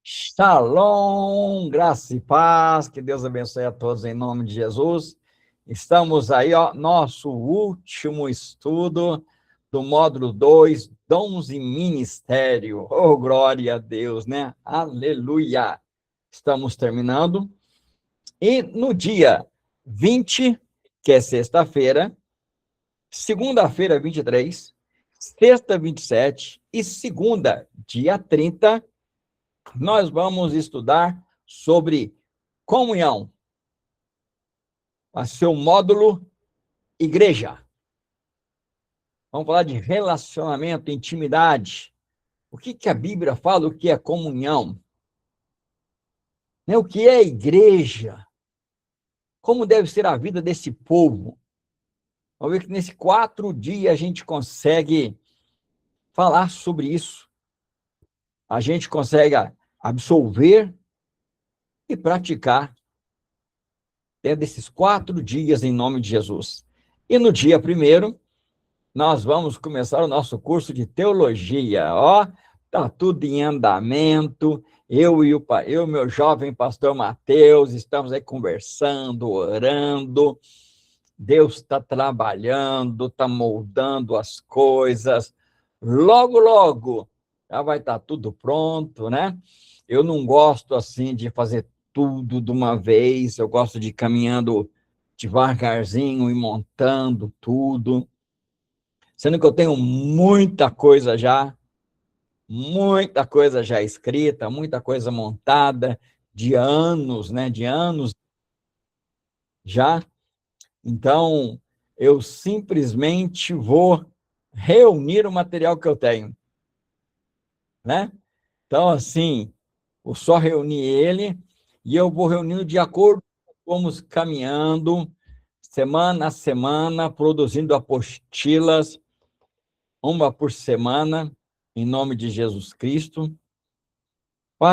Shalom, graça e paz, que Deus abençoe a todos em nome de Jesus. Estamos aí, nosso último estudo do módulo 2, Dons e Ministério. Oh, glória a Deus, né? Aleluia! Estamos terminando. E no dia 20, que é sexta-feira, segunda-feira, 23, sexta, 27 e segunda, dia 30, nós vamos estudar sobre comunhão, a seu módulo igreja. Vamos falar de relacionamento, intimidade. O que a Bíblia fala, o que é comunhão? O que é igreja? Como deve ser a vida desse povo? Vamos ver que nesses 4 dias a gente consegue falar sobre isso. A gente consegue absolver e praticar dentro desses 4 dias em nome de Jesus. E no dia 1º, nós vamos começar o nosso curso de teologia. Tá tudo em andamento. Eu e meu jovem pastor Mateus, estamos aí conversando, orando. Deus está trabalhando, está moldando as coisas. Logo, logo, já vai estar tudo pronto, né? Eu não gosto, assim, de fazer tudo de uma vez. Eu gosto de ir caminhando devagarzinho e montando tudo. Sendo que eu tenho muita coisa já escrita, muita coisa montada, de anos, né? De anos já. Então, eu simplesmente vou reunir o material que eu tenho, né? Então, assim, vou só reunir ele e eu vou reunindo de acordo com vamos caminhando, semana a semana, produzindo apostilas, uma por semana, em nome de Jesus Cristo.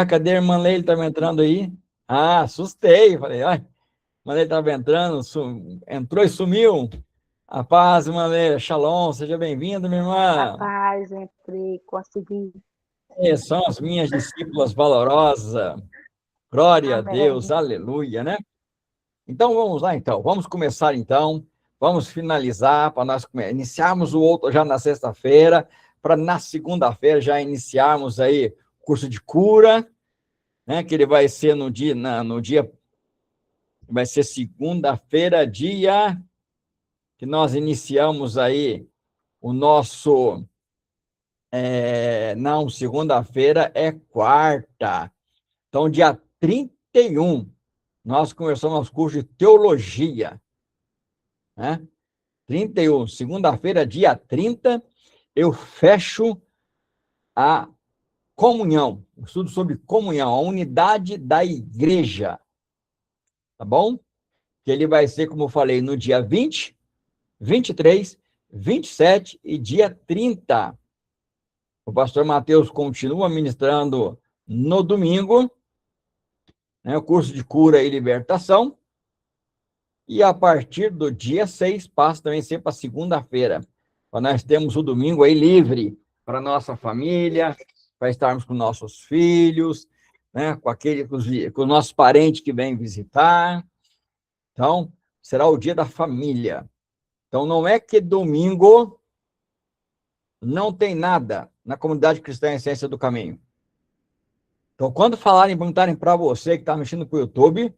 Cadê a irmã Leila? Estava entrando aí? Assustei. Falei, ai, a irmã Leila estava entrando, entrou e sumiu. A paz, irmã Leila. Shalom, seja bem-vinda, minha irmã. A paz, entrei, consegui. São as minhas discípulas valorosas. Glória a Deus, Amém. aleluia, né? Então, vamos lá, então. Vamos começar, então. Vamos finalizar, para nós iniciarmos o outro já na sexta-feira, para na segunda-feira já iniciarmos aí o curso de cura, né? Que ele vai ser no dia vai ser segunda-feira, dia que nós iniciamos aí o nosso... não, segunda-feira é quarta. Então, dia 31, nós começamos nosso curso de teologia, né? 31, segunda-feira, dia 30, eu fecho a comunhão, o estudo sobre comunhão, a unidade da igreja, tá bom? Que ele vai ser, como eu falei, no dia 20, 23, 27 e dia 30. O pastor Mateus continua ministrando no domingo, né, o curso de cura e libertação, e a partir do dia 6, passa também sempre a segunda-feira, para nós termos o domingo aí livre para nossa família, para estarmos com nossos filhos, né, com os nossos parentes que vêm visitar. Então, será o dia da família. Então, não é que domingo não tem nada na comunidade cristã Essência do Caminho. Então, quando perguntarem para você que está mexendo com o YouTube,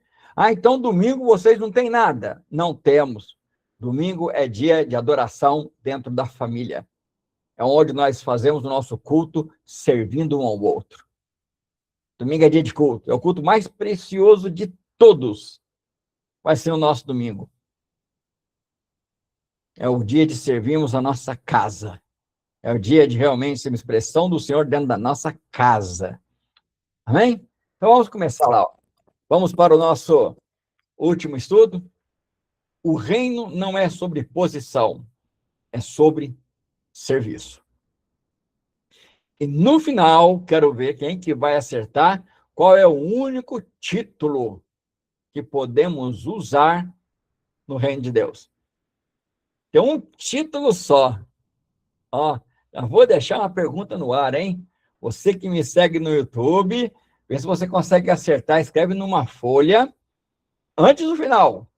então domingo vocês não têm nada. Não temos. Domingo é dia de adoração dentro da família. É onde nós fazemos o nosso culto servindo um ao outro. Domingo é dia de culto. É o culto mais precioso de todos. Vai ser o nosso domingo. É o dia de servirmos a nossa casa. É o dia de realmente ser uma expressão do Senhor dentro da nossa casa. Amém? Então vamos começar lá. Vamos para o nosso último estudo. O reino não é sobre posição, é sobre serviço. E no final, quero ver quem que vai acertar qual é o único título que podemos usar no reino de Deus. Tem um título só. Já vou deixar uma pergunta no ar, hein? Você que me segue no YouTube, Vê se você consegue acertar. Escreve numa folha antes do final.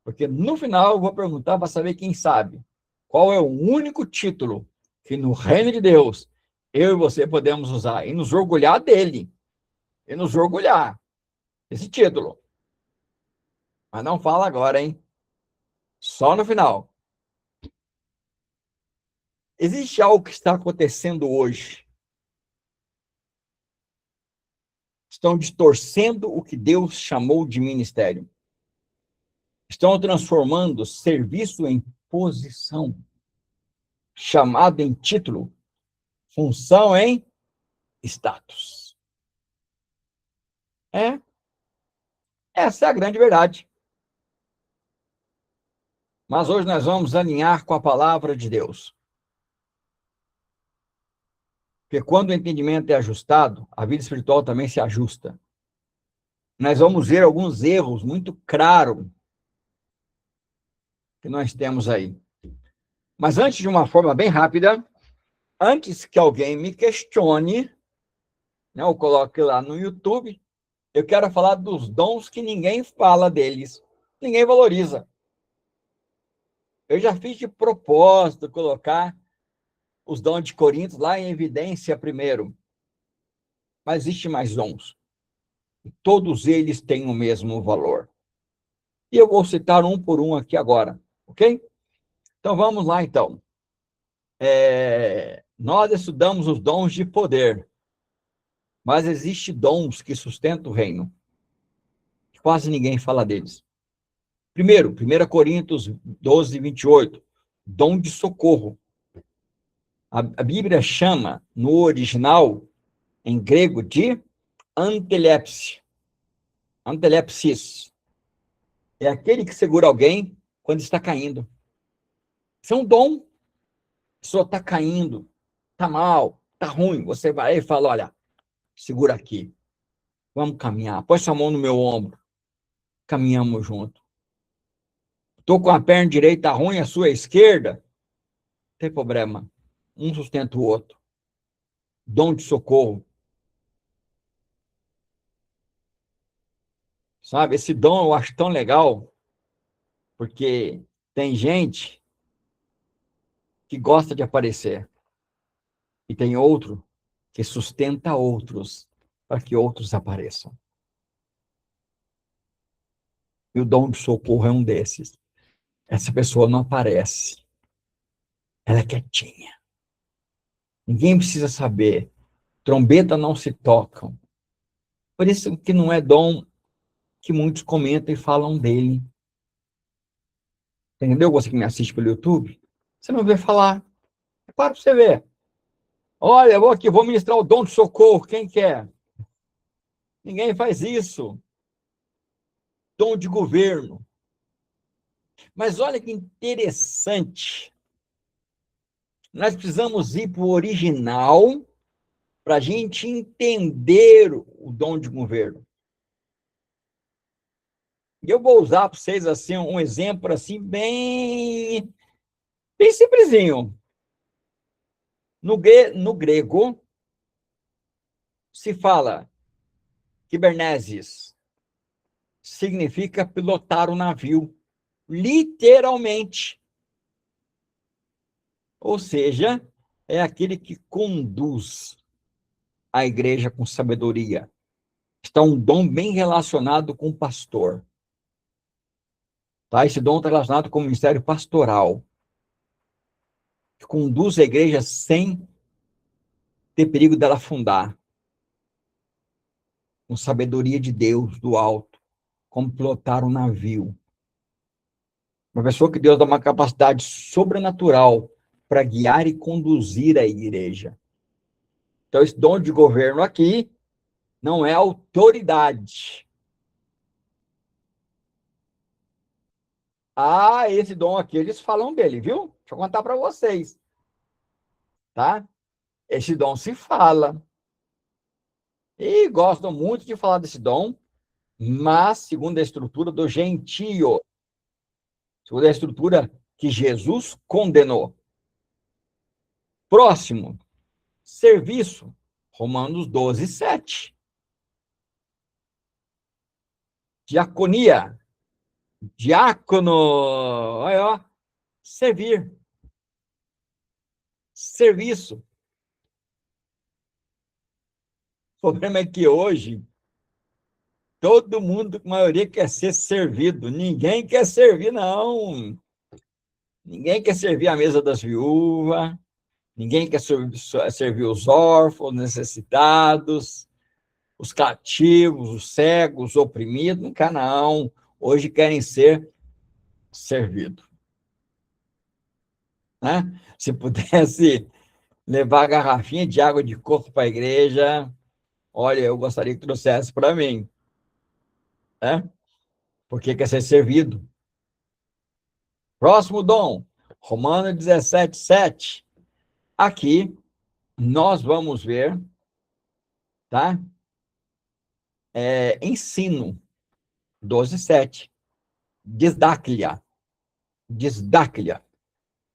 Porque no final eu vou perguntar para saber quem sabe. Qual é o único título que no reino de Deus eu e você podemos usar e nos orgulhar dele. E nos orgulhar desse título. Mas não fala agora, hein? Só no final. Existe algo que está acontecendo hoje. Estão distorcendo o que Deus chamou de ministério. Estão transformando serviço em posição, chamado em título, função em status. Essa é a grande verdade. Mas hoje nós vamos alinhar com a palavra de Deus. Porque quando o entendimento é ajustado, a vida espiritual também se ajusta. Nós vamos ver alguns erros muito claros que nós temos aí. Mas antes, de uma forma bem rápida, antes que alguém me questione, né, eu coloque lá no YouTube, eu quero falar dos dons que ninguém fala deles, ninguém valoriza. Eu já fiz de propósito colocar os dons de Corinto lá em evidência primeiro. Mas existem mais dons. Todos eles têm o mesmo valor. E eu vou citar um por um aqui agora, ok? Então vamos lá, então. Nós estudamos os dons de poder, mas existem dons que sustentam o reino. Quase ninguém fala deles. Primeiro, 1 Coríntios 12, 28, dom de socorro. A Bíblia chama, no original, em grego, de antelepse. Antelepsis. É aquele que segura alguém quando está caindo. Isso é um dom. A pessoa está caindo, está mal, está ruim. Você vai e fala, olha, segura aqui. Vamos caminhar. Põe sua mão no meu ombro. Caminhamos junto. Estou com a perna direita ruim, a sua esquerda. Não tem problema. Um sustenta o outro. Dom de socorro. Sabe, esse dom eu acho tão legal, porque tem gente que gosta de aparecer. E tem outro que sustenta outros para que outros apareçam. E o dom de socorro é um desses. Essa pessoa não aparece. Ela é quietinha. Ninguém precisa saber. Trombeta não se tocam. Por isso que não é dom que muitos comentam e falam dele. Entendeu? Você que me assiste pelo YouTube, você não vê falar. É claro para você ver. Olha, eu vou aqui, vou ministrar o dom de socorro. Quem quer? Ninguém faz isso. Dom de governo. Mas olha que interessante. Nós precisamos ir para o original para a gente entender o dom de governo. E eu vou usar para vocês assim, um exemplo assim, bem simplesinho. No grego, se fala Kibernesis, significa pilotar o navio, literalmente. Ou seja, é aquele que conduz a igreja com sabedoria. Está um dom bem relacionado com o pastor. Tá? Esse dom está relacionado com o ministério pastoral, que conduz a igreja sem ter perigo dela afundar. Com sabedoria de Deus, do alto, como pilotar um navio. Uma pessoa que Deus dá uma capacidade sobrenatural para guiar e conduzir a igreja. Então, esse dom de governo aqui não é autoridade. Ah, esse dom aqui, eles falam dele, viu? Deixa eu contar para vocês. Tá? Esse dom se fala. E gostam muito de falar desse dom, mas segundo a estrutura do gentio, segundo a estrutura que Jesus condenou. Próximo, serviço, Romanos 12, 7. Diaconia. Diácono. Olha, ó. Servir. Serviço. O problema é que hoje todo mundo, a maioria, quer ser servido. Ninguém quer servir, não. Ninguém quer servir a mesa das viúvas. Ninguém quer servir os órfãos, necessitados, os cativos, os cegos, os oprimidos. Nunca não. Hoje querem ser servidos. Né? Se pudesse levar a garrafinha de água de coco para a igreja, olha, eu gostaria que trouxesse para mim. Né? Porque quer ser servido. Próximo dom, Romanos 17, 7. Aqui, nós vamos ver, tá? Ensino, 12, 7. Disdáquia. Disdáquia.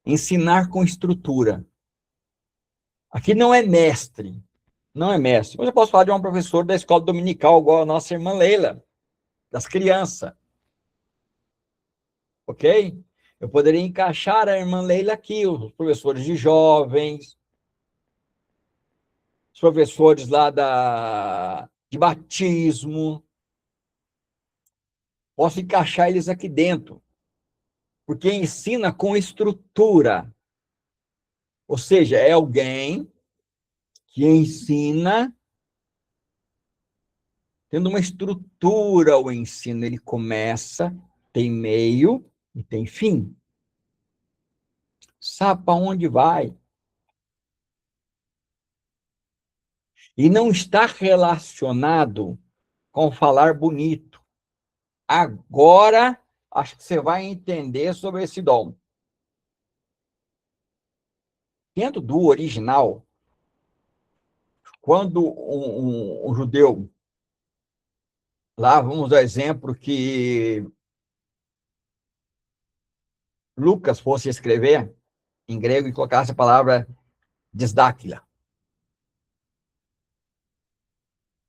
Ensinar com estrutura. Aqui não é mestre. Não é mestre. Mas eu posso falar de uma professora da escola dominical, igual a nossa irmã Leila, das crianças. Ok? Eu poderia encaixar a irmã Leila aqui, os professores de jovens, os professores lá de batismo. Posso encaixar eles aqui dentro, porque ensina com estrutura. Ou seja, é alguém que ensina tendo uma estrutura o ensino. Ele começa, tem meio e tem fim. Sabe para onde vai. E não está relacionado com falar bonito. Agora, acho que você vai entender sobre esse dom. Dentro do original, quando um judeu, lá vamos dar exemplo que Lucas fosse escrever em grego e colocasse a palavra disdáquila.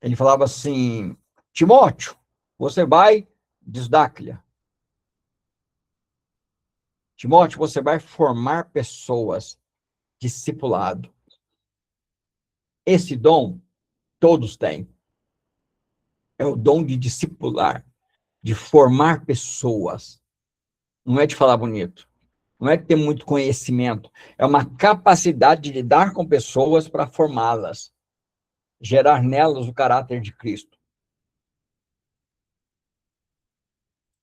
Ele falava assim, Timóteo, você vai disdáquila. Timóteo, você vai formar pessoas, discipulado. Esse dom, todos têm. É o dom de discipular, de formar pessoas. Não é de falar bonito. Não é de ter muito conhecimento. É uma capacidade de lidar com pessoas para formá-las. Gerar nelas o caráter de Cristo.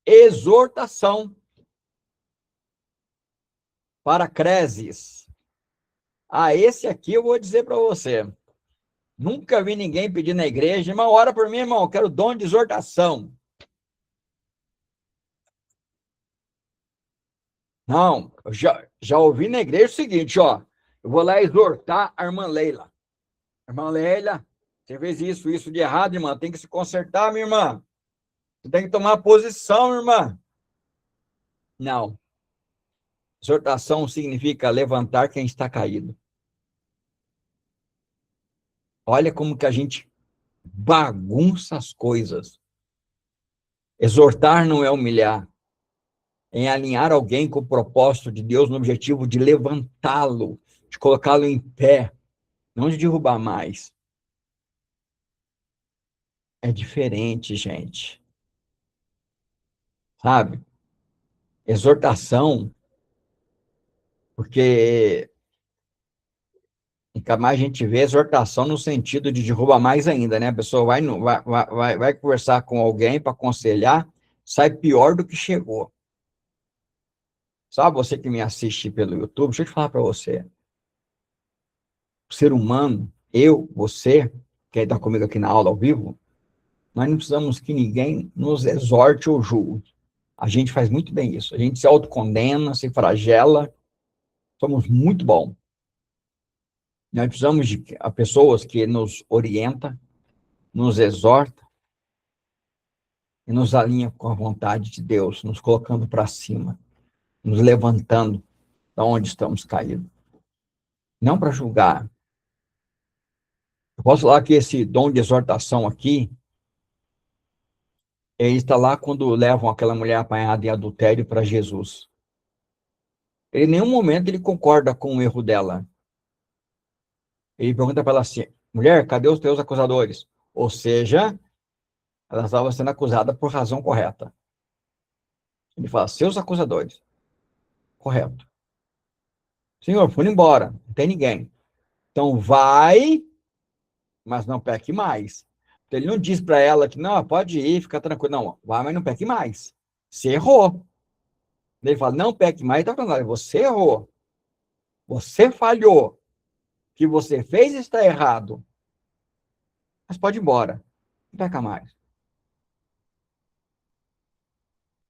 Exortação. Paracreses. Esse aqui eu vou dizer para você. Nunca vi ninguém pedir na igreja, irmão, ora por mim, irmão, eu quero dom de exortação. Não, eu já ouvi na igreja o seguinte, ó, eu vou lá exortar a irmã Leila. Irmã Leila, você fez isso de errado, irmã, tem que se consertar, minha irmã. Você tem que tomar posição, irmã. Não. Exortação significa levantar quem está caído. Olha como que a gente bagunça as coisas. Exortar não é humilhar. É alinhar alguém com o propósito de Deus no objetivo de levantá-lo, de colocá-lo em pé, não de derrubar mais. É diferente, gente. Sabe? Exortação, porque nunca mais a gente vê exortação no sentido de derrubar mais ainda, né? A pessoa vai conversar com alguém para aconselhar, sai pior do que chegou. Sabe, você que me assiste pelo YouTube, deixa eu te falar para você. O ser humano, eu, você, que está comigo aqui na aula ao vivo, nós não precisamos que ninguém nos exorte ou julgue. A gente faz muito bem isso. A gente se autocondena, se flagela. Somos muito bons. Nós precisamos de pessoas que nos orientam, nos exortam e nos alinham com a vontade de Deus, nos colocando para cima, nos levantando da onde estamos caídos. Não para julgar. Eu posso falar que esse dom de exortação aqui Ele está lá quando levam aquela mulher apanhada em adultério para Jesus. Ele, em nenhum momento ele concorda com o erro dela. Ele pergunta para ela assim: mulher, cadê os teus acusadores? Ou seja, ela estava sendo acusada por razão correta. Ele fala: seus acusadores. Correto. Senhor, foram embora, não tem ninguém. Então vai, mas não peque mais. Então, ele não diz para ela que não, pode ir, fica tranquilo. Não, vai, mas não peque mais. Você errou. Ele fala: não peque mais. Está falando: olha, você errou. Você falhou. O que você fez está errado. Mas pode ir embora. Não peca mais.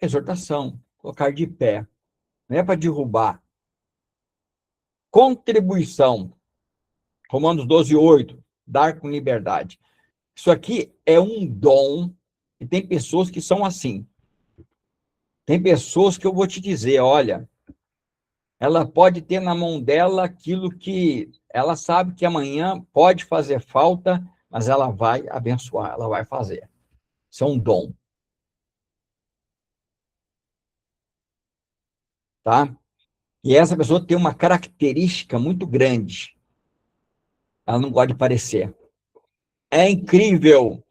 Exortação, colocar de pé. Não é para derrubar. Contribuição. Romanos 12:8. Dar com liberdade. Isso aqui é um dom, e tem pessoas que são assim. Tem pessoas que eu vou te dizer, olha, ela pode ter na mão dela aquilo que ela sabe que amanhã pode fazer falta, mas ela vai abençoar, ela vai fazer. Isso é um dom. Tá? E essa pessoa tem uma característica muito grande. Ela não gosta de parecer. É incrível.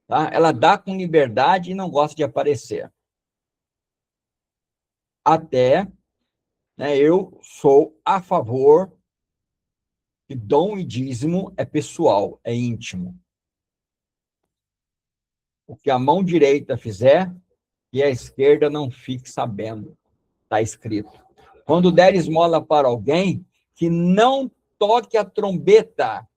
Tá? Ela dá com liberdade e não gosta de aparecer. Até, né, eu sou a favor que dom e dízimo é pessoal, é íntimo. O que a mão direita fizer, e a esquerda não fique sabendo. Está escrito. Quando der esmola para alguém, que não toque a trombeta,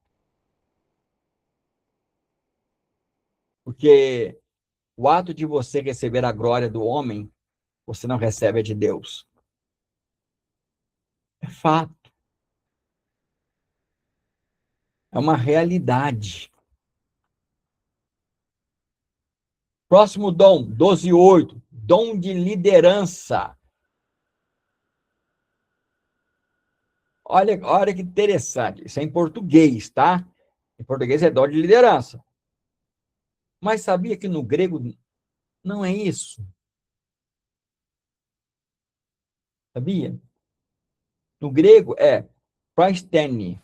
porque o ato de você receber a glória do homem, você não recebe a de Deus. É fato. É uma realidade. Próximo dom, 12:8. Dom de liderança. Olha que interessante. Isso é em português, tá? Em português é dom de liderança. Mas sabia que no grego não é isso? Sabia? No grego é praistene.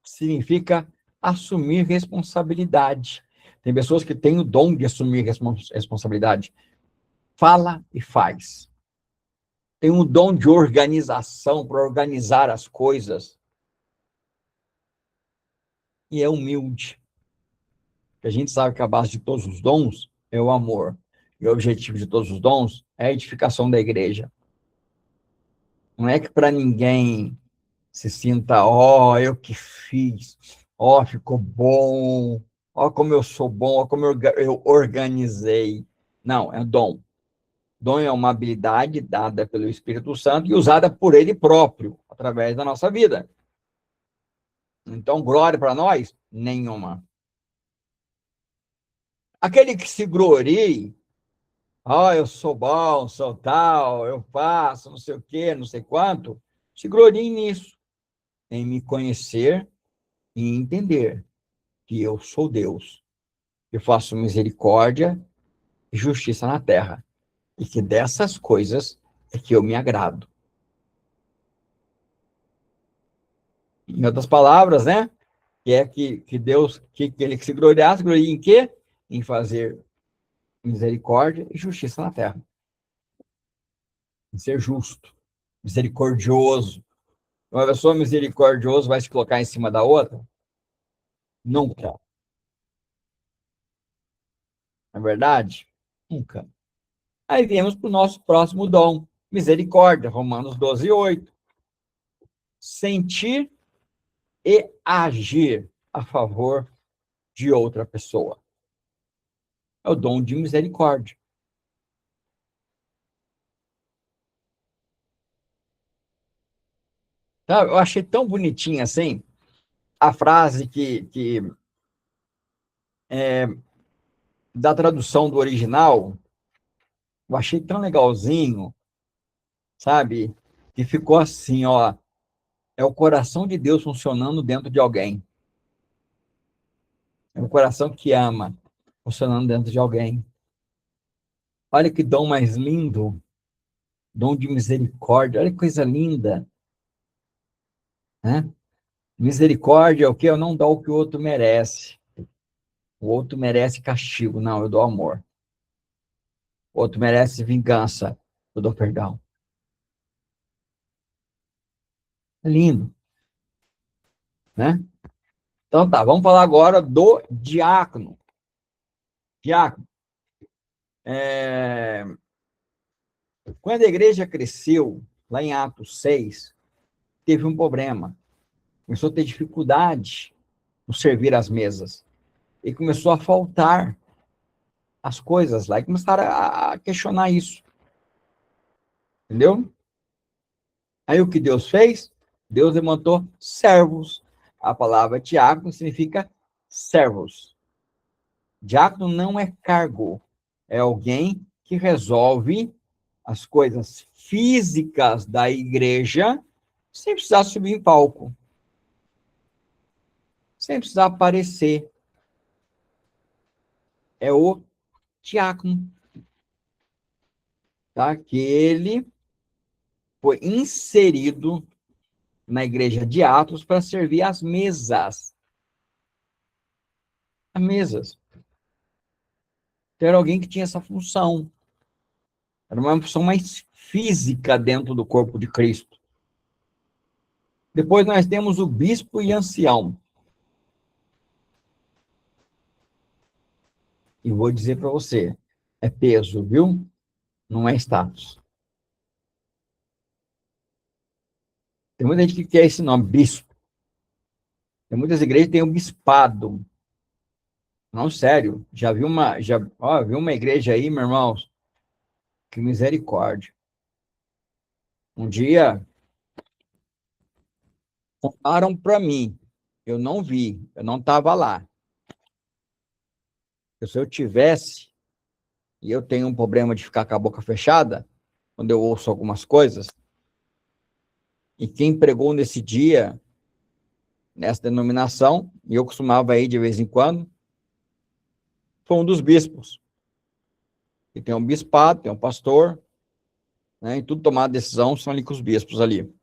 Significa assumir responsabilidade. Tem pessoas que têm o dom de assumir responsabilidade. Fala e faz. Tem um dom de organização para organizar as coisas. E é humilde. Porque a gente sabe que a base de todos os dons é o amor. E o objetivo de todos os dons é a edificação da igreja. Não é que para ninguém se sinta, eu que fiz, ficou bom, como eu sou bom, como eu organizei. Não, é dom. Dom é uma habilidade dada pelo Espírito Santo e usada por ele próprio, através da nossa vida. Então, glória para nós? Nenhuma. Aquele que se glorie, eu sou bom, sou tal, eu faço, não sei o quê, não sei quanto, se glorie nisso, em me conhecer e entender que eu sou Deus, que faço misericórdia e justiça na terra, e que dessas coisas é que eu me agrado. Em outras palavras, né? Que é que Deus, que ele que se gloriasse, gloria em quê? Em fazer misericórdia e justiça na terra. Em ser justo, misericordioso. Uma pessoa misericordiosa vai se colocar em cima da outra? Nunca. Não é verdade? Nunca. Aí viemos para o nosso próximo dom, misericórdia, Romanos 12:8. Sentir e agir a favor de outra pessoa. É o dom de misericórdia. Tá? Eu achei tão bonitinha assim a frase que da tradução do original, eu achei tão legalzinho, sabe? Que ficou assim, é o coração de Deus funcionando dentro de alguém. É um coração que ama, funcionando dentro de alguém. Olha que dom mais lindo, dom de misericórdia. Olha que coisa linda, né? Misericórdia é o quê? Eu não dou o que o outro merece. O outro merece castigo. Não, eu dou amor. O outro merece vingança. Eu dou perdão. É lindo, né? Então tá, vamos falar agora do diácono. Diácono. Quando a igreja cresceu, lá em Atos 6, teve um problema. Começou a ter dificuldade no servir as mesas. E começou a faltar as coisas lá. E começaram a questionar isso. Entendeu? Aí o que Deus fez? Deus levantou servos. A palavra diácono significa servos. Diácono não é cargo. É alguém que resolve as coisas físicas da igreja sem precisar subir em palco. Sem precisar aparecer. É o diácono. Tá? Que ele foi inserido na igreja de Atos para servir as mesas. As mesas. Então, era alguém que tinha essa função. Era uma função mais física dentro do corpo de Cristo. Depois nós temos o bispo e ancião. E vou dizer para você, é peso, viu? Não é status. Tem muita gente que quer esse nome, bispo. Tem muitas igrejas que têm o bispado. Não, sério. Vi uma igreja aí, meu irmão, que misericórdia. Um dia, contaram para mim. Eu não vi, eu não estava lá. Se eu tivesse, e eu tenho um problema de ficar com a boca fechada, quando eu ouço algumas coisas, e quem pregou nesse dia, nessa denominação, e eu costumava ir de vez em quando, foi um dos bispos. E tem um bispado, tem um pastor, né, e tudo tomar decisão são ali com os bispos ali.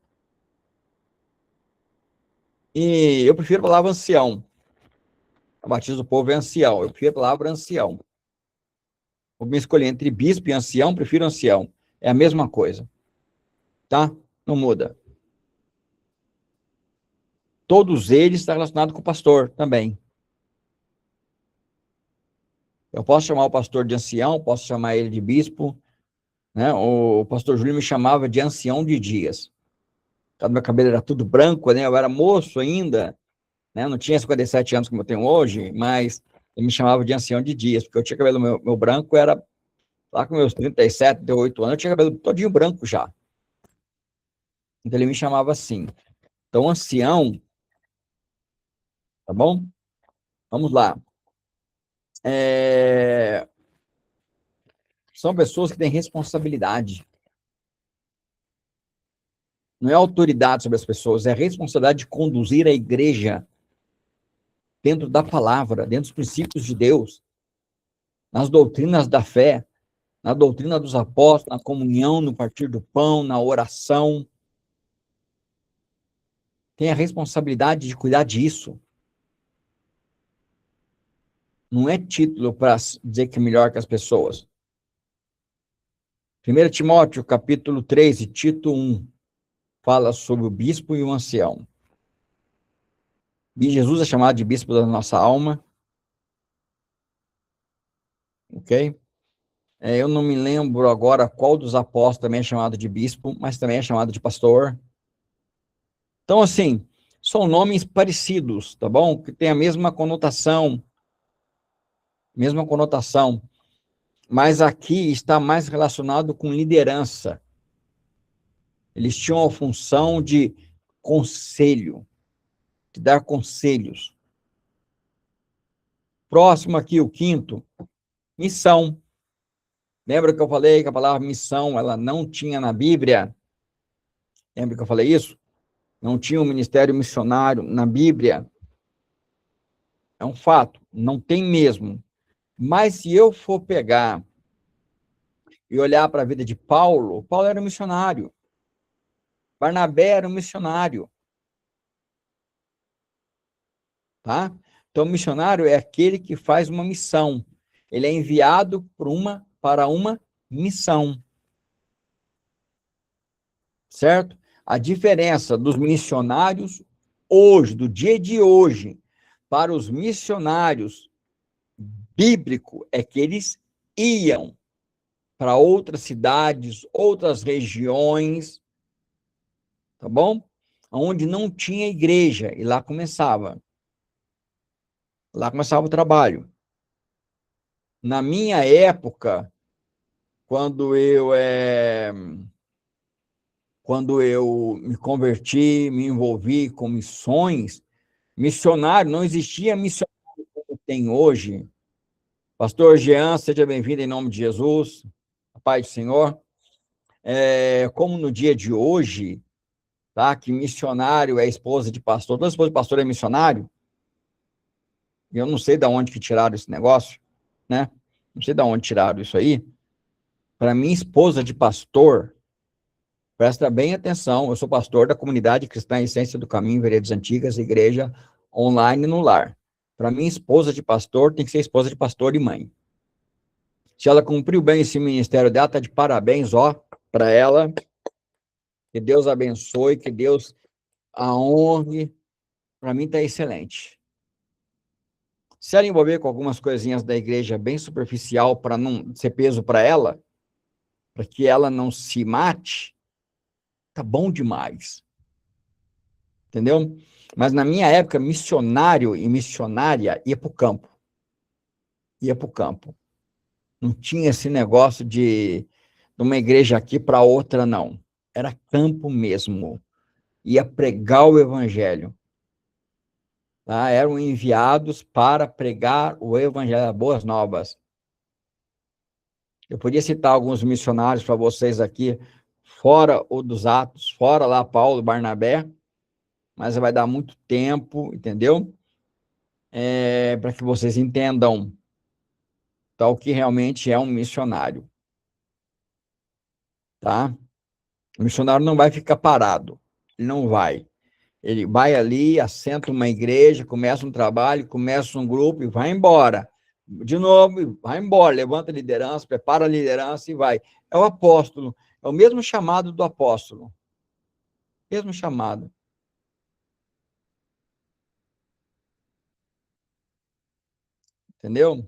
E eu prefiro a palavra ancião. A batismo do povo é ancião. Eu prefiro a palavra ancião. Vou me escolher entre bispo e ancião, prefiro ancião. É a mesma coisa. Tá? Não muda. Todos eles estão relacionados com o pastor também. Eu posso chamar o pastor de ancião, posso chamar ele de bispo, né? O pastor Júlio me chamava de ancião de dias. Quando meu cabelo era tudo branco, né? Eu era moço ainda, né? Não tinha 57 anos como eu tenho hoje, mas ele me chamava de ancião de dias, porque eu tinha cabelo meu branco, era lá com meus 37, 38 anos, eu tinha cabelo todinho branco já. Então ele me chamava assim. Então, ancião, tá bom? Vamos lá. São pessoas que têm responsabilidade. Não é autoridade sobre as pessoas, é a responsabilidade de conduzir a igreja dentro da palavra, dentro dos princípios de Deus, nas doutrinas da fé, na doutrina dos apóstolos, na comunhão, no partir do pão, na oração. Tem a responsabilidade de cuidar disso. Não é título para dizer que é melhor que as pessoas. 1 Timóteo, capítulo 3, e Tito 1, fala sobre o bispo e o ancião. E Jesus é chamado de bispo da nossa alma. Ok? Eu não me lembro agora qual dos apóstolos também é chamado de bispo, mas também é chamado de pastor. Então, assim, são nomes parecidos, tá bom? Que tem a mesma conotação, mas aqui está mais relacionado com liderança. Eles tinham a função de conselho, de dar conselhos. Próximo aqui, o quinto, missão. Lembra que eu falei que a palavra missão, ela não tinha na Bíblia? Lembra que eu falei isso? Não tinha um ministério missionário na Bíblia. É um fato. Não tem mesmo. Mas se eu for pegar e olhar para a vida de Paulo, Paulo era um missionário. Barnabé era um missionário. Tá? Então, o missionário é aquele que faz uma missão. Ele é enviado para uma missão. Certo? A diferença dos missionários hoje, do dia de hoje, para os missionários bíblicos, é que eles iam para outras cidades, outras regiões, tá bom? Onde não tinha igreja, e lá começava. Lá começava o trabalho. Na minha época, quando eu me converti, me envolvi com missões, missionário, não existia missionário como tem hoje. Pastor Jean, seja bem-vindo em nome de Jesus, a paz do Senhor. Como no dia de hoje, tá, que missionário é esposa de pastor, toda esposa de pastor é missionário, e eu não sei de onde que tiraram esse negócio, né? Não sei de onde tiraram isso aí. Para mim, esposa de pastor, presta bem atenção, eu sou pastor da comunidade cristã Essência do Caminho, Veredas Antigas, igreja online no lar. Para mim, esposa de pastor tem que ser esposa de pastor e mãe. Se ela cumpriu bem esse ministério dela, tá de parabéns, ó, para ela. Que Deus abençoe, que Deus a honre. Para mim tá excelente. Se ela envolver com algumas coisinhas da igreja bem superficial para não ser peso para ela, para que ela não se mate, tá bom demais. Entendeu? Mas na minha época, missionário e missionária ia para o campo. Ia para o campo. Não tinha esse negócio de uma igreja aqui para outra, não. Era campo mesmo. Ia pregar o evangelho. Tá? Eram enviados para pregar o evangelho, boas novas. Eu podia citar alguns missionários para vocês aqui, fora o dos Atos, fora lá Paulo, Barnabé, mas vai dar muito tempo, entendeu? Para que vocês entendam tá, o que realmente é um missionário. Tá? O missionário não vai ficar parado, ele não vai. Ele vai ali, assenta uma igreja, começa um trabalho, começa um grupo e vai embora. De novo, vai embora, levanta a liderança, prepara a liderança e vai. É o apóstolo, é o mesmo chamado do apóstolo. Mesmo chamado. Entendeu?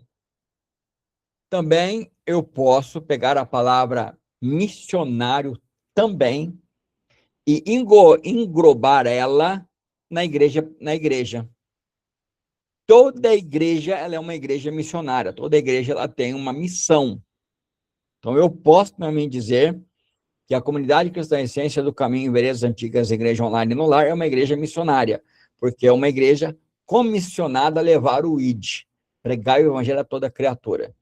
Também eu posso pegar a palavra missionário também e englobar ela na igreja. Toda igreja, ela é uma igreja missionária, toda igreja ela tem uma missão. Então eu posso também dizer que a comunidade cristã Essência do Caminho, Veredas Antigas, Igreja Online no Lar é uma igreja missionária, porque é uma igreja comissionada a levar o ID, pregar o evangelho a toda criatura.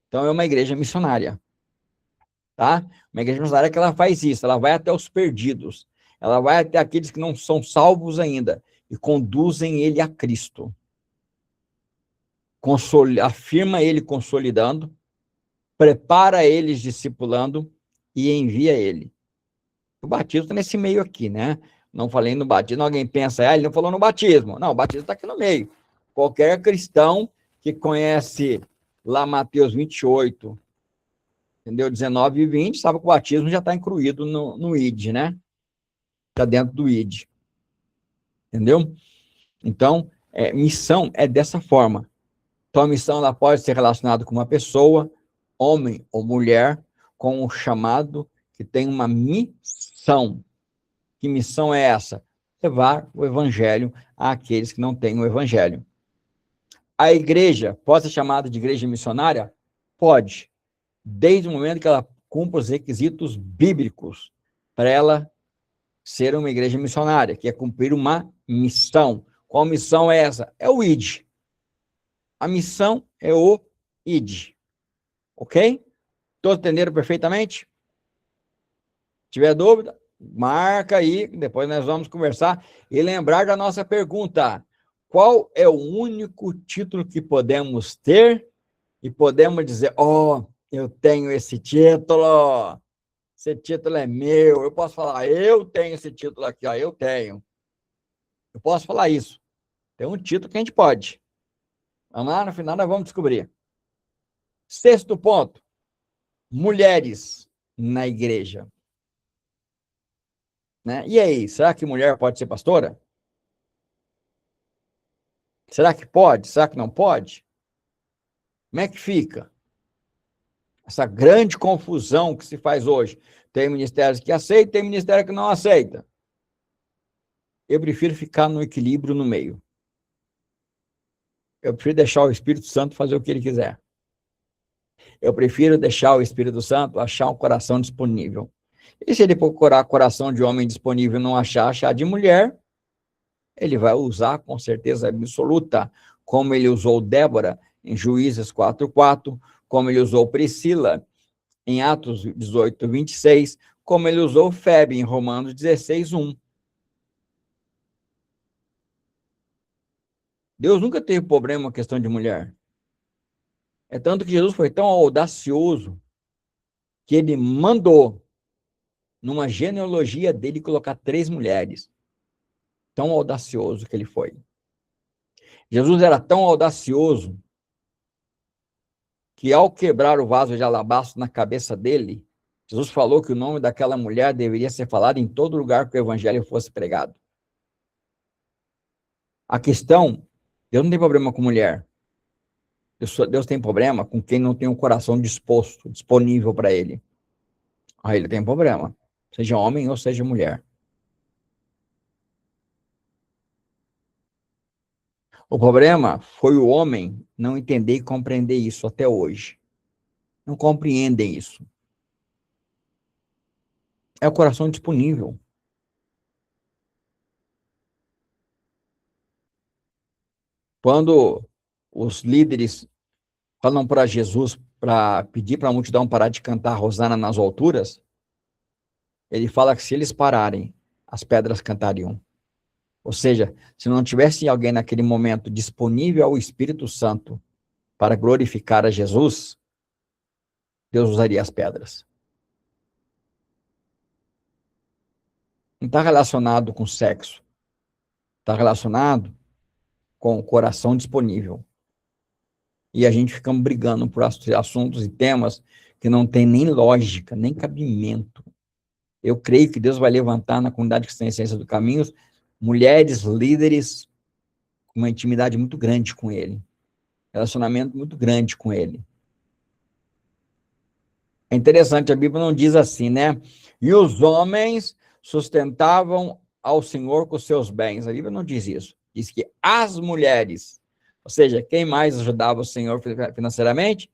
Então é uma igreja missionária. Tá? Uma igreja missionária que ela faz isso, ela vai até os perdidos, ela vai até aqueles que não são salvos ainda e conduzem ele a Cristo. Afirma ele consolidando, prepara eles discipulando e envia ele. O batismo está nesse meio aqui, né? Não falei no batismo, alguém pensa, ele não falou no batismo. Não, o batismo está aqui no meio. Qualquer cristão que conhece lá Mateus 28, entendeu? 19 e 20, sabe que o batismo já está incluído no ID, né? Está dentro do ID. Entendeu? Então, missão é dessa forma. Então, a missão ela pode ser relacionada com uma pessoa, homem ou mulher, com um chamado que tem uma missão. Que missão é essa? Levar o evangelho àqueles que não têm o evangelho. A igreja pode ser chamada de igreja missionária? Pode, desde o momento que ela cumpra os requisitos bíblicos para ela ser uma igreja missionária, que é cumprir uma missão. Qual missão é essa? É o ID. A missão é o ID. Ok? Todos entenderam perfeitamente? Se tiver dúvida, marca aí, depois nós vamos conversar e lembrar da nossa pergunta. qual é o único título que podemos ter e podemos dizer, oh, eu tenho esse título é meu, eu posso falar, eu tenho esse título aqui, ó, eu tenho. Eu posso falar isso. Tem um título que a gente pode. Vamos lá, no final nós vamos descobrir. Sexto ponto, mulheres na igreja. Né? E aí, será que mulher pode ser pastora? Será que pode? Será que não pode? Como é que fica? Essa grande confusão que se faz hoje. Tem ministérios que aceitam, tem ministério que não aceita. Eu prefiro ficar no equilíbrio no meio. Eu prefiro deixar o Espírito Santo fazer o que ele quiser. Eu prefiro deixar o Espírito Santo achar um coração disponível. E se ele procurar coração de homem disponível e não achar de mulher, ele vai usar com certeza absoluta, como ele usou Débora em Juízes 4:4, como ele usou Priscila em Atos 18:26, como ele usou Febe em Romanos 16:1. Deus nunca teve problema com a questão de mulher. É tanto que Jesus foi tão audacioso que ele mandou, numa genealogia dele, colocar 3 mulheres. Tão audacioso que ele foi. Jesus era tão audacioso que, ao quebrar o vaso de alabastro na cabeça dele, Jesus falou que o nome daquela mulher deveria ser falado em todo lugar que o evangelho fosse pregado. A questão, Deus não tem problema com mulher. Deus tem problema com quem não tem um coração disposto, disponível para ele. Aí ele tem problema, seja homem ou seja mulher. O problema foi o homem não entender e compreender isso até hoje. Não compreendem isso. É o coração disponível. Quando os líderes falam para Jesus para pedir para a multidão parar de cantar Hosana nas alturas, ele fala que se eles pararem, as pedras cantariam. Ou seja, se não tivesse alguém naquele momento disponível ao Espírito Santo para glorificar a Jesus, Deus usaria as pedras. Não está relacionado com sexo. Está relacionado com o coração disponível. E a gente fica brigando por assuntos e temas que não tem nem lógica, nem cabimento. Eu creio que Deus vai levantar na comunidade cristã Essência do Caminhos mulheres líderes com uma intimidade muito grande com Ele, relacionamento muito grande com Ele. É interessante, a Bíblia não diz assim, né? E os homens sustentavam ao Senhor com seus bens. A Bíblia não diz isso. Diz que as mulheres, ou seja, quem mais ajudava o Senhor financeiramente?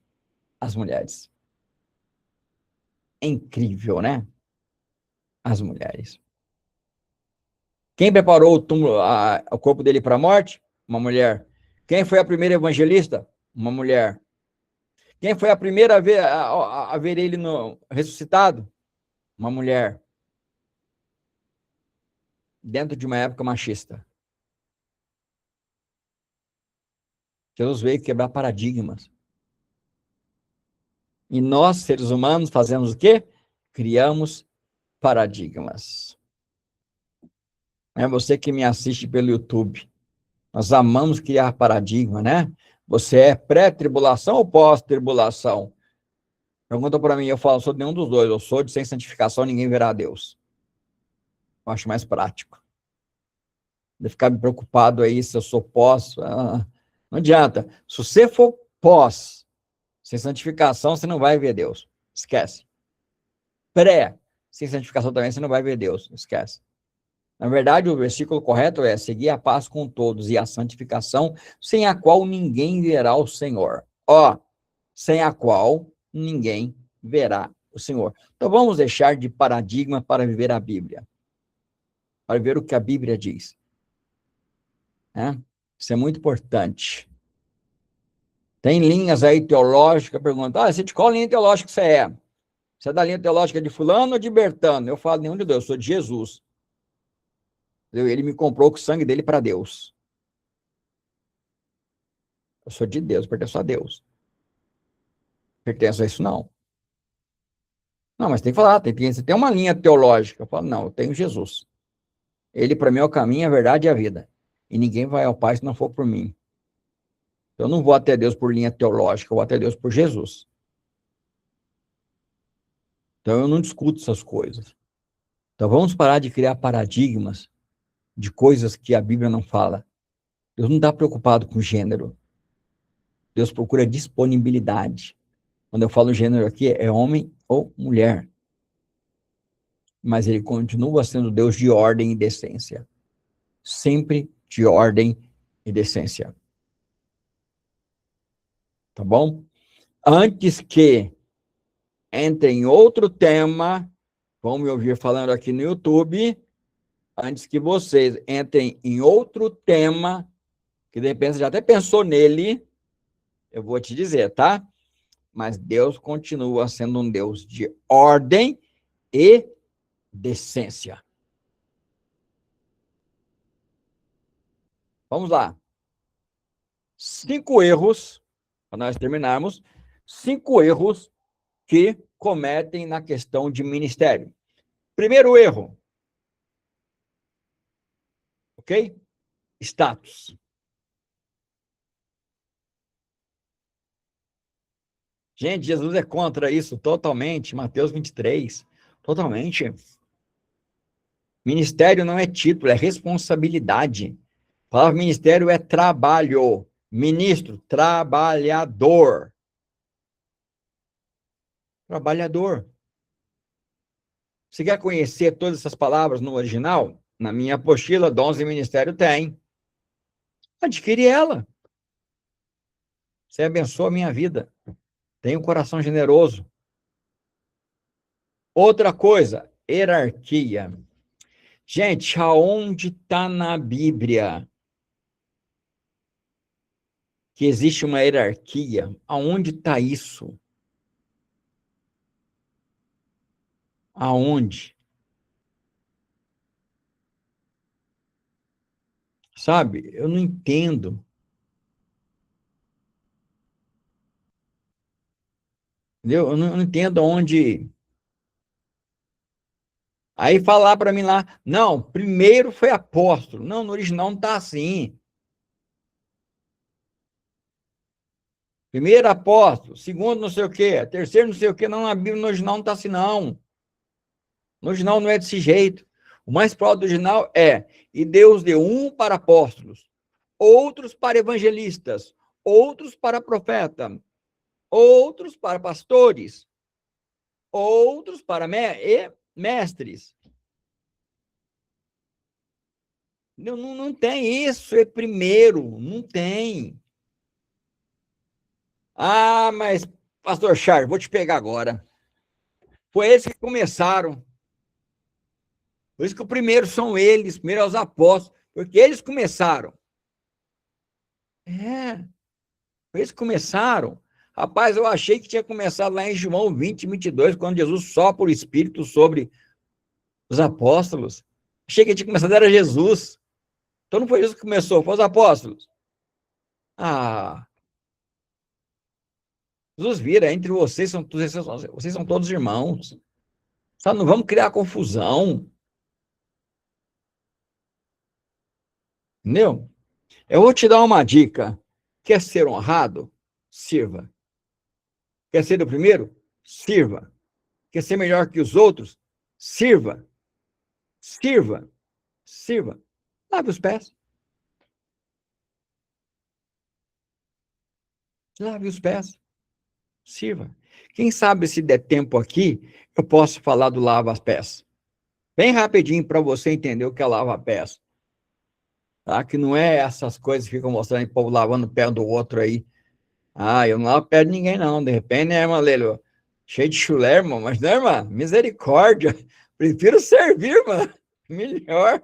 As mulheres. É incrível, né? As mulheres. Quem preparou o corpo dele para a morte? Uma mulher. Quem foi a primeira evangelista? Uma mulher. Quem foi a primeira a ver ele ressuscitado? Uma mulher. Dentro de uma época machista. Jesus veio quebrar paradigmas. E nós, seres humanos, fazemos o quê? Criamos paradigmas. É você que me assiste pelo YouTube. Nós amamos criar paradigma, né? Você é pré-tribulação ou pós-tribulação? Pergunta para mim, eu falo, sou de nenhum dos dois. Eu sou de sem santificação, ninguém verá a Deus. Eu acho mais prático. De ficar me preocupado aí se eu sou pós. Não adianta. Se você for pós, sem santificação, você não vai ver Deus. Esquece. Pré, sem santificação também, você não vai ver Deus. Esquece. Na verdade, o versículo correto é seguir a paz com todos e a santificação, sem a qual ninguém verá o Senhor. Sem a qual ninguém verá o Senhor. Então, vamos deixar de paradigma para viver a Bíblia. Para ver o que a Bíblia diz. Isso é muito importante. Tem linhas aí teológicas, perguntam, você de qual linha teológica você é? Você é da linha teológica de fulano ou de Bertano? Eu falo, nenhum de Deus, eu sou de Jesus. Ele me comprou com o sangue dele para Deus. Eu sou de Deus, pertenço a Deus. Pertenço a isso, não. Não, mas tem que falar, você tem uma linha teológica. Eu falo, não, eu tenho Jesus. Ele, para mim, é o caminho, a verdade e a vida. E ninguém vai ao Pai se não for por mim. Eu não vou até Deus por linha teológica, eu vou até Deus por Jesus. Então, eu não discuto essas coisas. Então, vamos parar de criar paradigmas de coisas que a Bíblia não fala. Deus não está preocupado com gênero. Deus procura disponibilidade. Quando eu falo gênero aqui, é homem ou mulher. Mas ele continua sendo Deus de ordem e decência. Sempre de ordem e decência. Tá bom? Antes que entre em outro tema, vão me ouvir falando aqui no YouTube, antes que vocês entrem em outro tema, que de repente você já até pensou nele, eu vou te dizer, tá? Mas Deus continua sendo um Deus de ordem e decência. Vamos lá. 5 erros, para nós terminarmos, 5 erros que cometem na questão de ministério. Primeiro erro, ok? Status. Gente, Jesus é contra isso totalmente, Mateus 23, totalmente. Ministério não é título, é responsabilidade. A palavra ministério é trabalho. Ministro, trabalhador. Trabalhador. Você quer conhecer todas essas palavras no original? Na minha apostila, Dons e Ministério tem. Adquire ela. Você abençoa a minha vida. Tem um coração generoso. Outra coisa, hierarquia. Gente, aonde está na Bíblia que existe uma hierarquia? Aonde está isso? Aonde? Sabe? Eu não entendo. Entendeu? Eu não entendo aonde. Aí falar para mim lá, não, primeiro foi apóstolo. Não, no original não está assim. Primeiro apóstolo, segundo não sei o quê, terceiro não sei o quê. Não, na Bíblia no original não está assim, não. No original não é desse jeito. O mais próximo do original é, e Deus deu um para apóstolos, outros para evangelistas, outros para profeta, outros para pastores, outros para mestres. Não tem isso, é primeiro, não tem. Ah, mas, pastor Charles, vou te pegar agora. Foi eles que começaram. Por isso que o primeiro são eles, primeiro é os apóstolos, porque eles começaram. É, eles começaram. Rapaz, eu achei que tinha começado lá em João 20, 22, quando Jesus sopra o Espírito sobre os apóstolos. Achei que tinha começado, era Jesus. Então não foi isso que começou, foi os apóstolos. Ah, Jesus vira, entre vocês são todos irmãos. Só não vamos criar confusão. Entendeu? Eu vou te dar uma dica. Quer ser honrado? Sirva. Quer ser o primeiro? Sirva. Quer ser melhor que os outros? Sirva. Sirva. Sirva. Lave os pés. Lave os pés. Sirva. Quem sabe se der tempo aqui, eu posso falar do lava-pés. Bem rapidinho para você entender o que é lava-pés. Tá? Que não é essas coisas que ficam mostrando o povo lavando o pé do outro aí. Ah, eu não lavo o pé de ninguém, não. De repente, né, irmã Lelo? Cheio de chulé, irmão. Mas não, irmã, misericórdia. Prefiro servir, irmã. Melhor.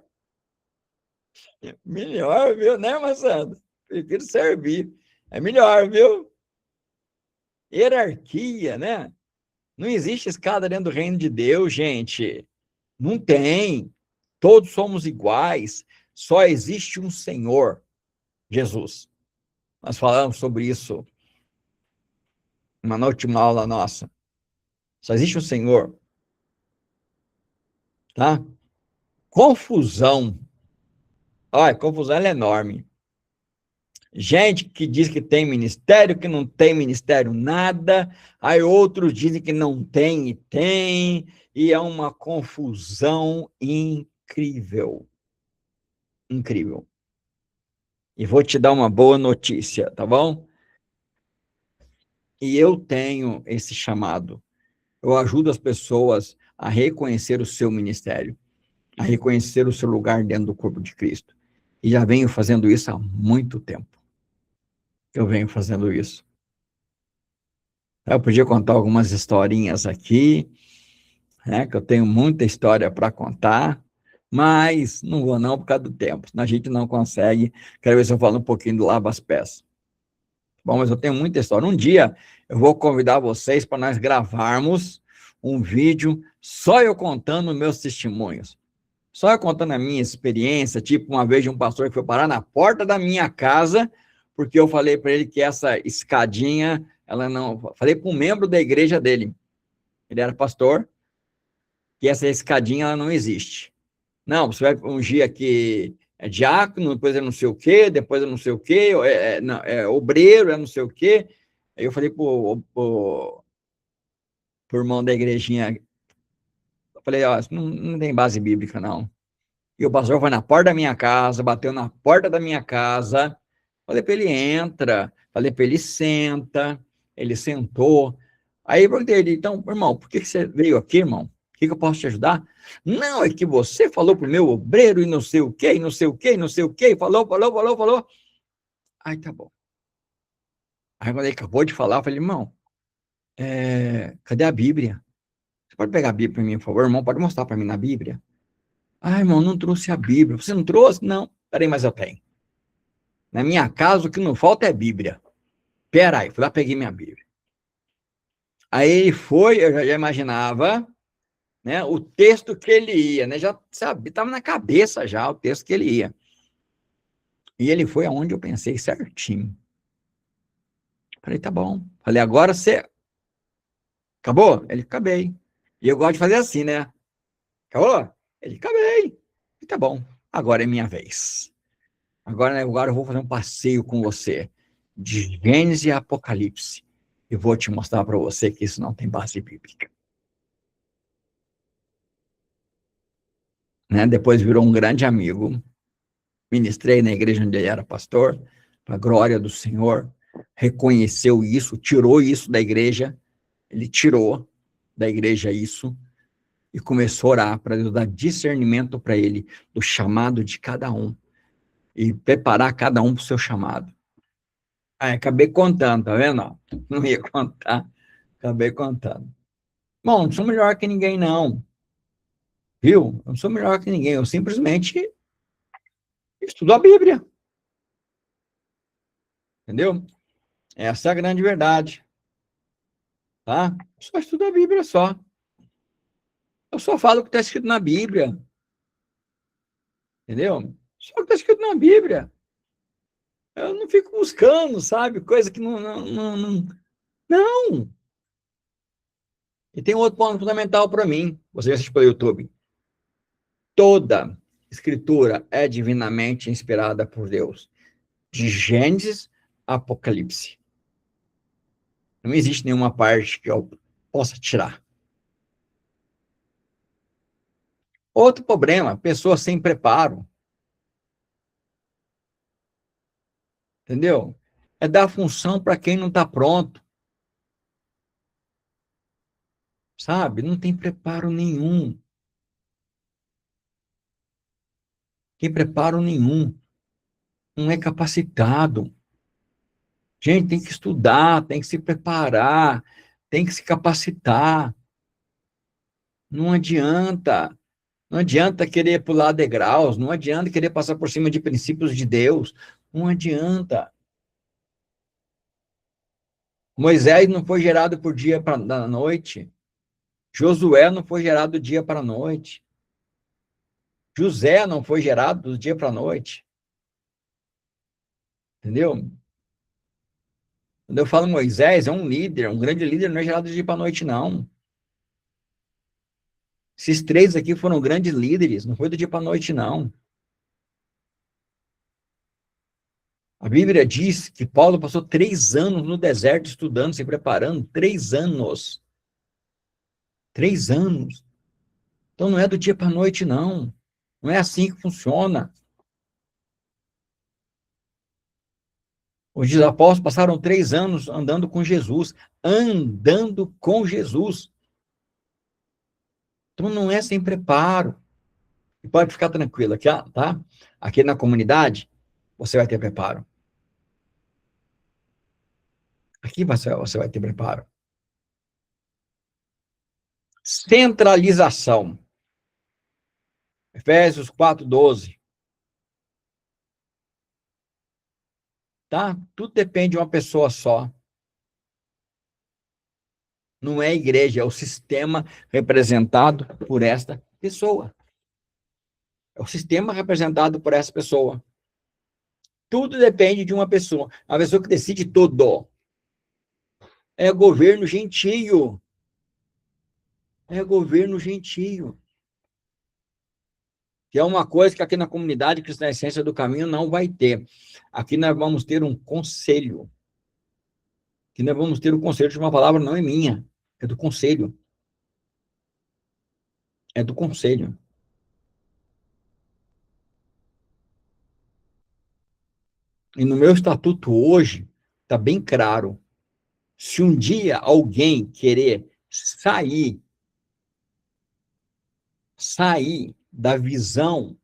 Melhor, viu, né, irmã Sandra? Prefiro servir. É melhor, viu? Hierarquia, né? Não existe escada dentro do reino de Deus, gente. Não tem. Todos somos iguais. Só existe um Senhor, Jesus. Nós falamos sobre isso na última aula nossa. Só existe o Senhor, tá? Confusão. Olha, confusão ela é enorme. Gente que diz que tem ministério, que não tem ministério, nada. Aí outros dizem que não tem e tem. E é uma confusão incrível. Incrível. E vou te dar uma boa notícia, tá bom? E eu tenho esse chamado. Eu ajudo as pessoas a reconhecer o seu ministério, a reconhecer o seu lugar dentro do corpo de Cristo. E já venho fazendo isso há muito tempo. Eu venho fazendo isso. Eu podia contar algumas historinhas aqui, né, que eu tenho muita história para contar, mas não vou não por causa do tempo, senão a gente não consegue. Quero ver se eu falo um pouquinho do Lava as Pés. Bom, mas eu tenho muita história. Um dia eu vou convidar vocês para nós gravarmos um vídeo só eu contando meus testemunhos. Só eu contando a minha experiência, tipo uma vez de um pastor que foi parar na porta da minha casa, porque eu falei para ele que essa escadinha, ela não... Falei para um membro da igreja dele, ele era pastor, que essa escadinha ela não existe. Não, você vai ungir aqui diácono, depois é não sei o quê, depois é não sei o quê, é obreiro, é não sei o quê. Aí eu falei pro irmão da igrejinha, eu falei, ó, isso não tem base bíblica, não. E o pastor foi na porta da minha casa, bateu na porta da minha casa, falei para ele, entra, falei para ele, senta, ele sentou. Aí eu perguntei ele, então, irmão, por que você veio aqui, irmão? O que eu posso te ajudar? Não, é que você falou pro meu obreiro e não sei o quê, e não sei o quê, e não sei o quê, falou. Aí tá bom. Aí quando ele acabou de falar, eu falei, irmão, cadê a Bíblia? Você pode pegar a Bíblia para mim, por favor, irmão? Pode mostrar para mim na Bíblia? Ah, irmão, não trouxe a Bíblia. Você não trouxe? Não. Peraí, mas eu tenho. Na minha casa, o que não falta é Bíblia. Peraí, fui lá, peguei minha Bíblia. Aí ele foi, eu já imaginava, né, o texto que ele ia, né, já sabia, estava na cabeça já o texto que ele ia. E ele foi aonde eu pensei certinho. Falei, tá bom. Falei, agora você... Acabou? Ele, acabei. E eu gosto de fazer assim, né? Acabou? Ele, acabei. E tá bom, agora é minha vez. Agora eu vou fazer um passeio com você de Gênesis e Apocalipse. E vou te mostrar para você que isso não tem base bíblica. Né? Depois virou um grande amigo. Ministrei na igreja onde ele era pastor, para a glória do Senhor. Reconheceu isso, tirou isso da igreja. Ele tirou da igreja isso e começou a orar para Deus dar discernimento para ele do chamado de cada um e preparar cada um para o seu chamado. Aí acabei contando, tá vendo? Não ia contar, acabei contando. Bom, não sou melhor que ninguém, não. Viu? Eu não sou melhor que ninguém, eu simplesmente estudo a Bíblia. Entendeu? Essa é a grande verdade. Tá? Só estudo a Bíblia só. Eu só falo o que está escrito na Bíblia. Entendeu? Só o que está escrito na Bíblia. Eu não fico buscando, sabe? Coisa que não. E tem um outro ponto fundamental para mim. Você assiste pelo YouTube. Toda escritura é divinamente inspirada por Deus. De Gênesis a Apocalipse. Não existe nenhuma parte que eu possa tirar. Outro problema, pessoas sem preparo. Entendeu? É dar função para quem não está pronto. Sabe? Não tem preparo nenhum. Tem preparo nenhum. Não é capacitado. Gente, tem que estudar, tem que se preparar, tem que se capacitar. Não adianta. Não adianta querer pular degraus, não adianta querer passar por cima de princípios de Deus. Não adianta. Moisés não foi gerado por dia para a noite. Josué não foi gerado do dia para a noite. José não foi gerado do dia para a noite. Entendeu? Quando eu falo Moisés, é um líder, um grande líder, não é gerado de dia para noite, não. Esses três aqui foram grandes líderes, não foi do dia para noite, não. A Bíblia diz que Paulo passou 3 anos no deserto estudando, se preparando. 3 anos. 3 anos. Então não é do dia para a noite, não. Não é assim que funciona. Os apóstolos passaram 3 anos andando com Jesus. Andando com Jesus. Então não é sem preparo. E pode ficar tranquilo aqui, tá? Aqui na comunidade, você vai ter preparo. Aqui você vai ter preparo. Centralização. Efésios 4:12. Tá? Tudo depende de uma pessoa só. Não é a igreja, é o sistema representado por esta pessoa. É o sistema representado por essa pessoa. Tudo depende de uma pessoa. A pessoa que decide tudo. É governo gentio. É governo gentio. Que é uma coisa que aqui na comunidade Cristã Essência do Caminho não vai ter. Aqui nós vamos ter um conselho. Aqui nós vamos ter o conselho de uma palavra, não é minha, é do conselho. É do conselho. E no meu estatuto hoje, está bem claro. Se um dia alguém querer sair da visão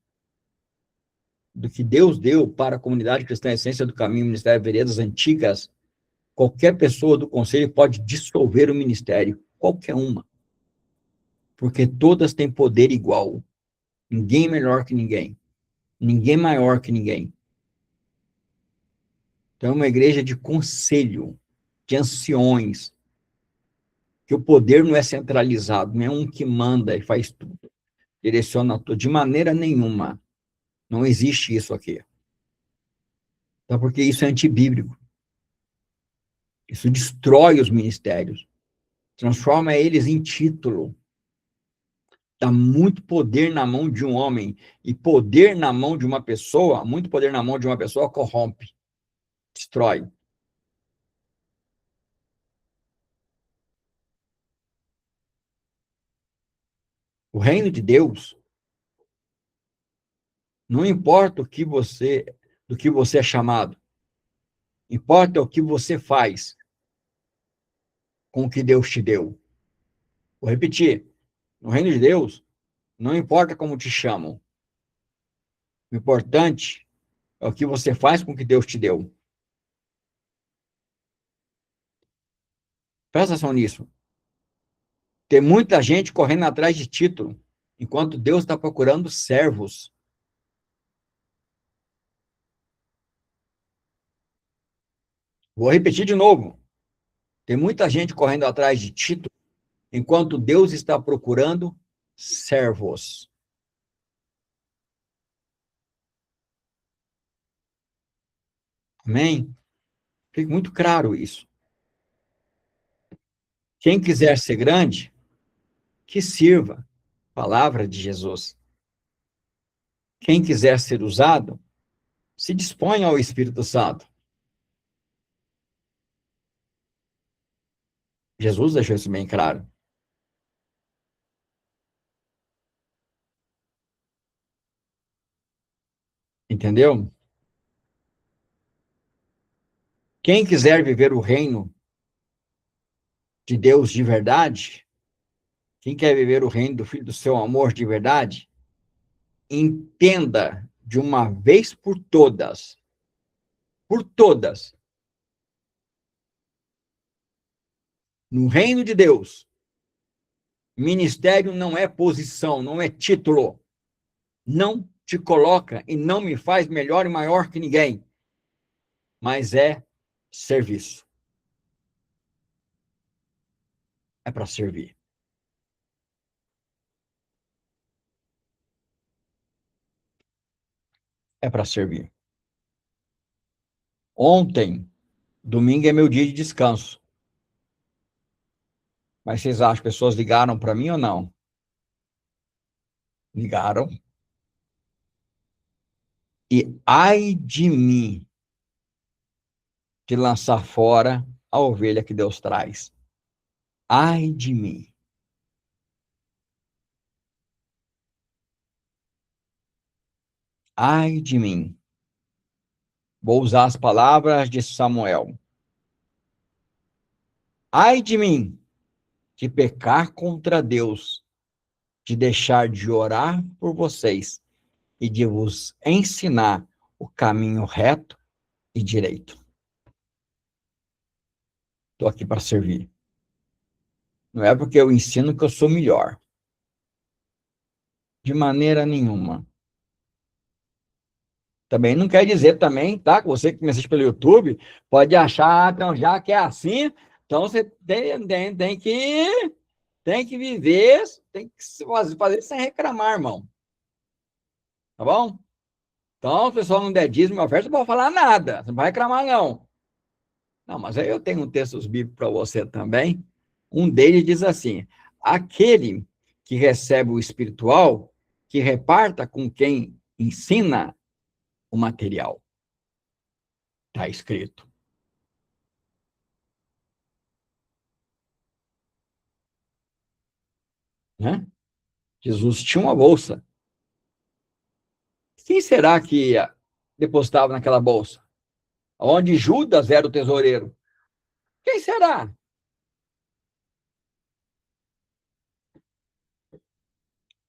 do que Deus deu para a comunidade cristã Essência do Caminho, Ministério Veredas Antigas, qualquer pessoa do conselho pode dissolver o ministério, qualquer uma, porque todas têm poder igual, ninguém melhor que ninguém, ninguém maior que ninguém. Então é uma igreja de conselho, de anciões, que o poder não é centralizado, não é um que manda e faz tudo, direciona tudo, de maneira nenhuma. Não existe isso aqui. Tá? Porque isso é antibíblico. Isso destrói os ministérios, transforma eles em título. Dá muito poder na mão de um homem, e poder na mão de uma pessoa, muito poder na mão de uma pessoa corrompe, destrói. O reino de Deus, não importa do que você é chamado, importa o que você faz com o que Deus te deu. Vou repetir, no reino de Deus, não importa como te chamam, o importante é o que você faz com o que Deus te deu. Presta atenção nisso. Tem muita gente correndo atrás de título, enquanto Deus está procurando servos. Vou repetir de novo. Tem muita gente correndo atrás de título, enquanto Deus está procurando servos. Amém? Fica muito claro isso. Quem quiser ser grande, que sirva. Palavra de Jesus. Quem quiser ser usado, se dispõe ao Espírito Santo. Jesus deixou isso bem claro. Entendeu? Quem quiser viver o reino de Deus de verdade, quem quer viver o reino do Filho do seu amor de verdade, entenda de uma vez por todas, no reino de Deus, ministério não é posição, não é título, não te coloca e não me faz melhor e maior que ninguém, mas é serviço. É para servir. É para servir. Ontem, Domingo é meu dia de descanso. Mas vocês acham que pessoas ligaram para mim ou não? Ligaram. E ai de mim de lançar fora a ovelha que Deus traz. Ai de mim. Ai de mim. Vou usar as palavras de Samuel. Ai de mim de pecar contra Deus, de deixar de orar por vocês e de vos ensinar o caminho reto e direito. Estou aqui para servir. Não é porque eu ensino que eu sou melhor. De maneira nenhuma. Também não quer dizer também, tá? Que você que me assiste pelo YouTube pode achar, então, já que é assim, então você tem que viver, tem que fazer sem reclamar, irmão. Tá bom? Então, se o pessoal não der dízimo e oferta, não pode falar nada. Você não vai reclamar, não. Não, mas aí eu tenho um texto bíblico para você também. Um deles diz assim: aquele que recebe o espiritual, que reparta com quem ensina o material. Está escrito. Né? Jesus tinha uma bolsa. Quem será que depositava naquela bolsa? Onde Judas era o tesoureiro? Quem será?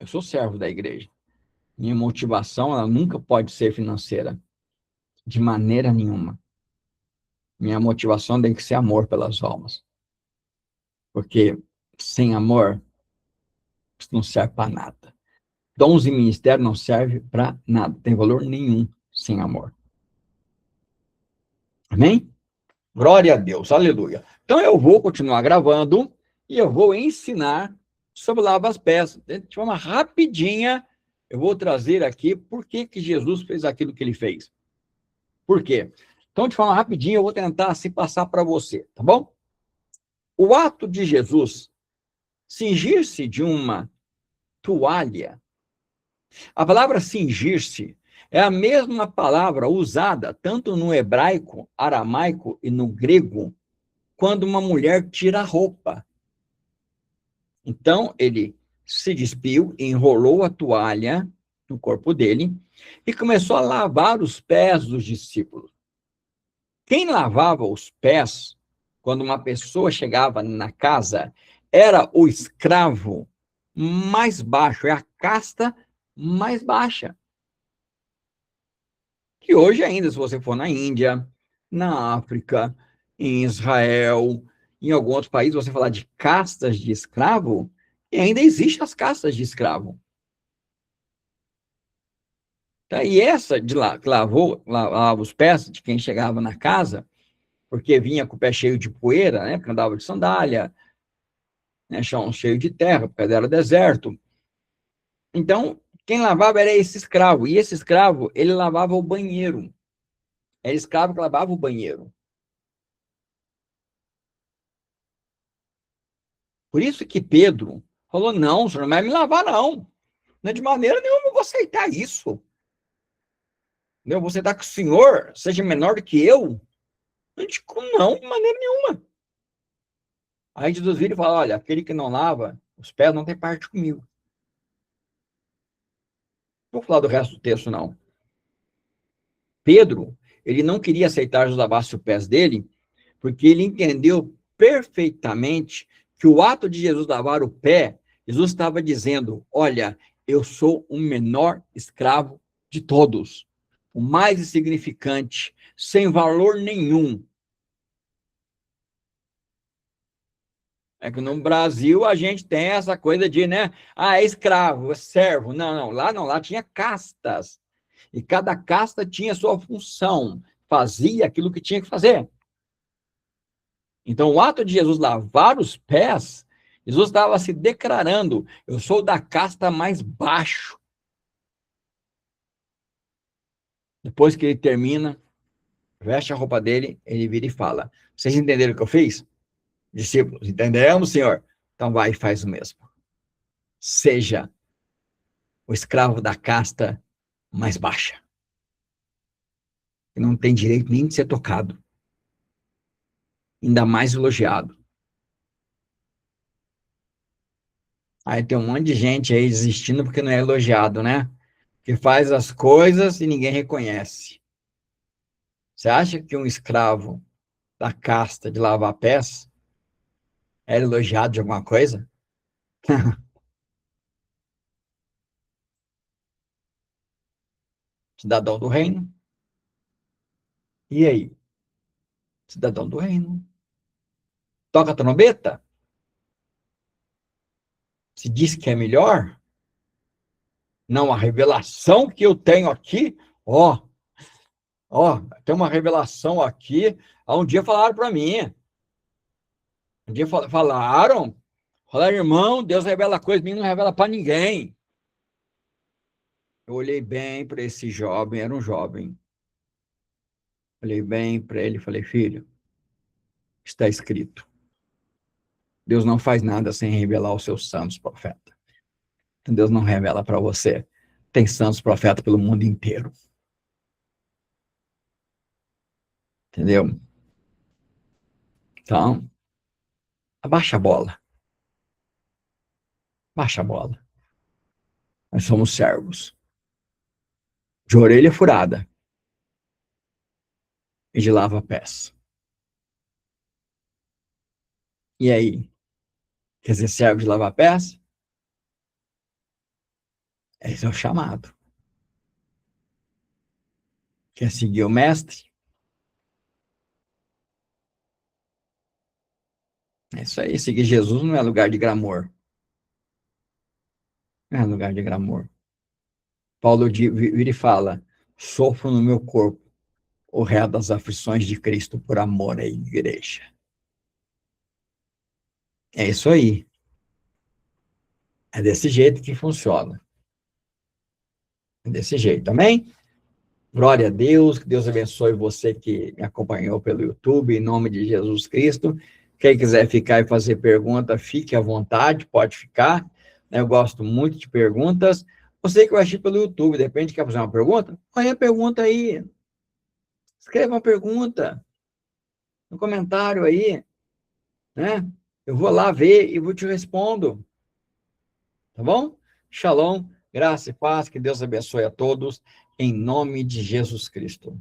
Eu sou servo da igreja. Minha motivação, ela nunca pode ser financeira. De maneira nenhuma. Minha motivação tem que ser amor pelas almas. Porque sem amor, isso não serve para nada. Dons e ministério não serve para nada. Tem valor nenhum sem amor. Amém? Glória a Deus, aleluia. Então eu vou continuar gravando e eu vou ensinar sobre lavar as peças. De forma rapidinha, eu vou trazer aqui por que Jesus fez aquilo que ele fez. Por quê? Então, de forma rapidinha, eu vou tentar se passar para você, tá bom? O ato de Jesus cingir-se de uma toalha. A palavra cingir-se é a mesma palavra usada tanto no hebraico, aramaico e no grego, quando uma mulher tira a roupa. Então, ele se despiu, enrolou a toalha no corpo dele e começou a lavar os pés dos discípulos. Quem lavava os pés, quando uma pessoa chegava na casa, era o escravo mais baixo, é a casta mais baixa. Que hoje ainda, se você for na Índia, na África, em Israel, em alguns outros países, você falar de castas de escravo, e ainda existem as castas de escravo. Tá? E essa de lá, que lavava os pés de quem chegava na casa, porque vinha com o pé cheio de poeira, né, porque andava de sandália, né, chão cheio de terra, porque era deserto. Então, quem lavava era esse escravo, e esse escravo, ele lavava o banheiro. Era escravo que lavava o banheiro. Por isso que Pedro falou, não, o senhor não vai me lavar, não. Não é de maneira nenhuma eu vou aceitar isso. Eu vou aceitar que o senhor seja menor do que eu? Eu digo, não, de maneira nenhuma. Aí Jesus vira e fala, olha, aquele que não lava os pés não tem parte comigo. Não vou falar do resto do texto, não. Pedro, ele não queria aceitar Jesus lavasse os pés dele, porque ele entendeu perfeitamente que o ato de Jesus lavar o pé, Jesus estava dizendo, olha, eu sou o menor escravo de todos, o mais insignificante, sem valor nenhum. É que no Brasil a gente tem essa coisa de, né, é escravo, é servo. Não, lá tinha castas. E cada casta tinha sua função, fazia aquilo que tinha que fazer. Então, o ato de Jesus lavar os pés, Jesus estava se declarando, eu sou da casta mais baixo. Depois que ele termina, veste a roupa dele, ele vira e fala: vocês entenderam o que eu fiz? Discípulos, entendemos, Senhor? Então vai e faz o mesmo. Seja o escravo da casta mais baixa, que não tem direito nem de ser tocado, ainda mais elogiado. Aí tem um monte de gente aí desistindo porque não é elogiado, né? Que faz as coisas e ninguém reconhece. Você acha que um escravo da casta de lavar pés era elogiado de alguma coisa? Cidadão do reino. E aí? Cidadão do reino. Toca a trombeta? Se diz que é melhor? Não, a revelação que eu tenho aqui, tem uma revelação aqui. Um dia falaram para mim. Um dia falaram, irmão, Deus revela coisa, mim não revela para ninguém. Eu olhei bem para esse jovem, era um jovem. Olhei bem para ele e falei: filho, está escrito. Deus não faz nada sem revelar os seus santos profetas. Deus não revela para você. Tem santos profetas pelo mundo inteiro. Entendeu? Então, abaixa a bola. Baixa a bola. Nós somos servos. De orelha furada. E de lava-pés. E aí? Quer dizer, servo de lava-pés? Esse é o chamado. Quer seguir o mestre? É isso aí. Seguir Jesus não é lugar de glamour. Não é lugar de glamour. Paulo vira e fala: sofro no meu corpo o réu das aflições de Cristo por amor à igreja. É isso aí. É desse jeito que funciona. É desse jeito, amém? Glória a Deus, que Deus abençoe você que me acompanhou pelo YouTube, em nome de Jesus Cristo. Quem quiser ficar e fazer pergunta, fique à vontade, pode ficar. Eu gosto muito de perguntas. Você que vai assistir pelo YouTube, de repente quer fazer uma pergunta? Põe a pergunta aí. Escreva uma pergunta no comentário aí, né? Eu vou lá ver e vou te respondo. Tá bom? Shalom, graça e paz, que Deus abençoe a todos, em nome de Jesus Cristo.